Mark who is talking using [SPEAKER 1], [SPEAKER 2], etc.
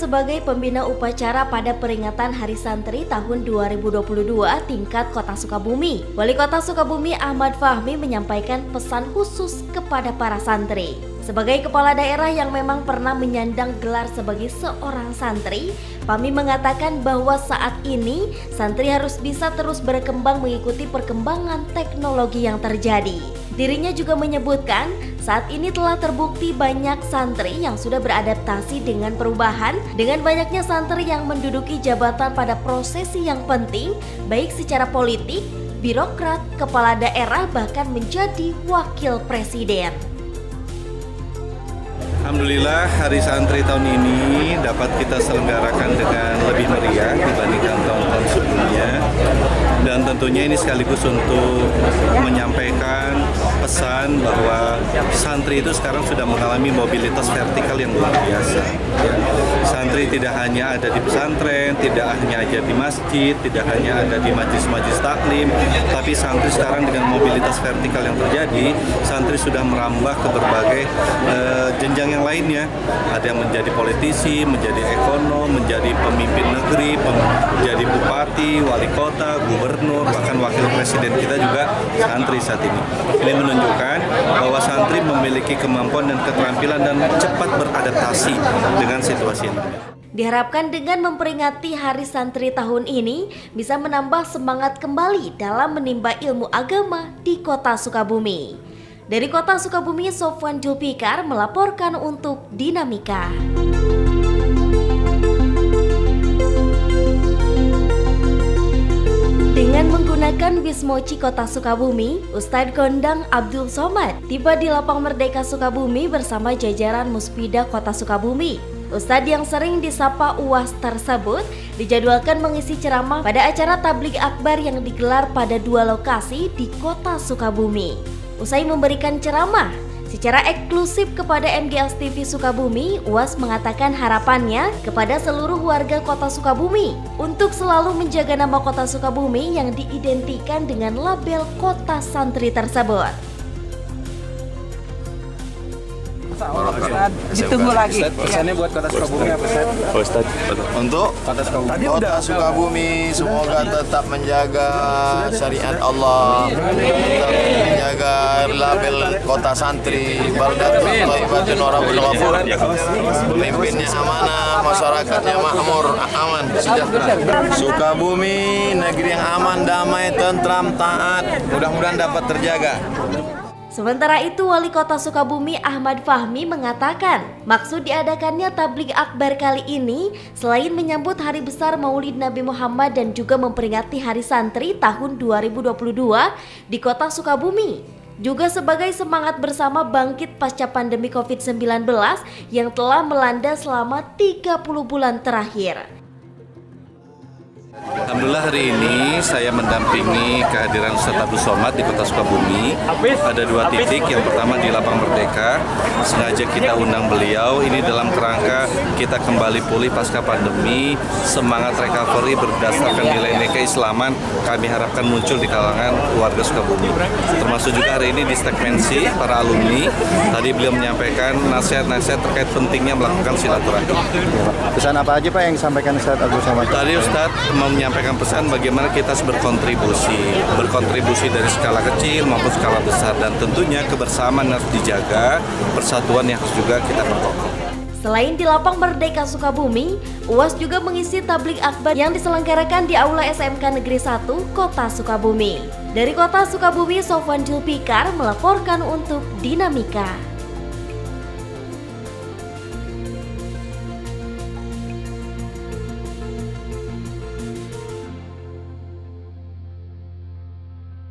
[SPEAKER 1] sebagai pembina upacara pada peringatan Hari Santri tahun 2022 tingkat Kota Sukabumi. Wali Kota Sukabumi Ahmad Fahmi menyampaikan pesan khusus kepada para santri. Sebagai kepala daerah yang memang pernah menyandang gelar sebagai seorang santri, Fahmi mengatakan bahwa saat ini santri harus bisa terus berkembang mengikuti perkembangan teknologi yang terjadi. Dirinya juga menyebutkan saat ini telah terbukti banyak santri yang sudah beradaptasi dengan perubahan, dengan banyaknya santri yang menduduki jabatan pada prosesi yang penting, baik secara politik, birokrat, kepala daerah, bahkan menjadi wakil presiden.
[SPEAKER 2] Alhamdulillah Hari Santri tahun ini dapat kita selenggarakan dengan lebih meriah dibandingkan tahun-tahun sebelumnya. Dan tentunya ini sekaligus untuk menyampaikan pesan bahwa santri itu sekarang sudah mengalami mobilitas vertikal yang luar biasa. Santri tidak hanya ada di pesantren, tidak hanya ada di masjid, tidak hanya ada di majelis-majelis taklim, tapi santri sekarang dengan mobilitas vertikal yang terjadi, santri sudah merambah ke berbagai jenjang yang lainnya. Ada yang menjadi politisi, menjadi ekonom, menjadi pemimpin negeri, menjadi bupati, wali kota, gubernur, bahkan wakil presiden kita juga santri saat ini. Ini menunjukkan bahwa santri memiliki kemampuan dan keterampilan dan cepat beradaptasi dengan situasi yang ada.
[SPEAKER 1] Diharapkan dengan memperingati Hari Santri tahun ini bisa menambah semangat kembali dalam menimba ilmu agama di Kota Sukabumi. Dari Kota Sukabumi, Sofwan Julpikar melaporkan untuk Dinamika. Dengan menggunakan bis Mochi Kota Sukabumi, Ustadz Kondang Abdul Somad tiba di Lapang Merdeka Sukabumi bersama jajaran Muspida Kota Sukabumi. Ustadz yang sering disapa UAS tersebut dijadwalkan mengisi ceramah pada acara tabligh akbar yang digelar pada 2 lokasi di Kota Sukabumi. Usai memberikan ceramah secara eksklusif kepada MGS TV Sukabumi, UAS mengatakan harapannya kepada seluruh warga Kota Sukabumi untuk selalu menjaga nama Kota Sukabumi yang diidentikan dengan label Kota Santri tersebut.
[SPEAKER 3] Ditunggu lagi. Pesannya buat Kota Sukabumi apa, Ustaz?
[SPEAKER 4] Untuk Kota Sukabumi semoga tetap menjaga syariat Allah, tetap menjaga label Kota Santri, baldatun thayyibatun wa rabbul ghafur. Pemimpinnya amanah, masyarakatnya makmur, aman, sejahtera. Sukabumi negeri yang aman, damai, tentram, taat, mudah-mudahan dapat terjaga.
[SPEAKER 1] Sementara itu, Wali Kota Sukabumi Ahmad Fahmi mengatakan maksud diadakannya tabligh akbar kali ini selain menyambut hari besar Maulid Nabi Muhammad dan juga memperingati Hari Santri tahun 2022 di Kota Sukabumi, juga sebagai semangat bersama bangkit pasca pandemi COVID-19 yang telah melanda selama 30 bulan terakhir.
[SPEAKER 2] Alhamdulillah hari ini saya mendampingi kehadiran Ustadz Abdul Somad di Kota Sukabumi. Ada 2 titik, yang pertama di Lapang Merdeka. Sengaja kita undang beliau ini dalam kerangka kita kembali pulih pasca pandemi. Semangat recovery berdasarkan nilai-nilai keislaman kami harapkan muncul di kalangan warga Sukabumi. Termasuk juga hari ini di segmensi para alumni. Tadi beliau menyampaikan nasihat-nasihat terkait pentingnya melakukan silaturahmi.
[SPEAKER 3] Pesan apa aja Pak yang disampaikan Ustaz Abdul Somad?
[SPEAKER 2] Tadi Ustadz menyampaikan pesan bagaimana kita harus berkontribusi dari skala kecil maupun skala besar, dan tentunya kebersamaan harus dijaga, persatuan yang harus juga kita perkokoh.
[SPEAKER 1] Selain di Lapang Merdeka Sukabumi, UAS juga mengisi tabligh akbar yang diselenggarakan di Aula SMK Negeri 1 Kota Sukabumi. Dari Kota Sukabumi, Sofwan Julpikar melaporkan untuk Dinamika.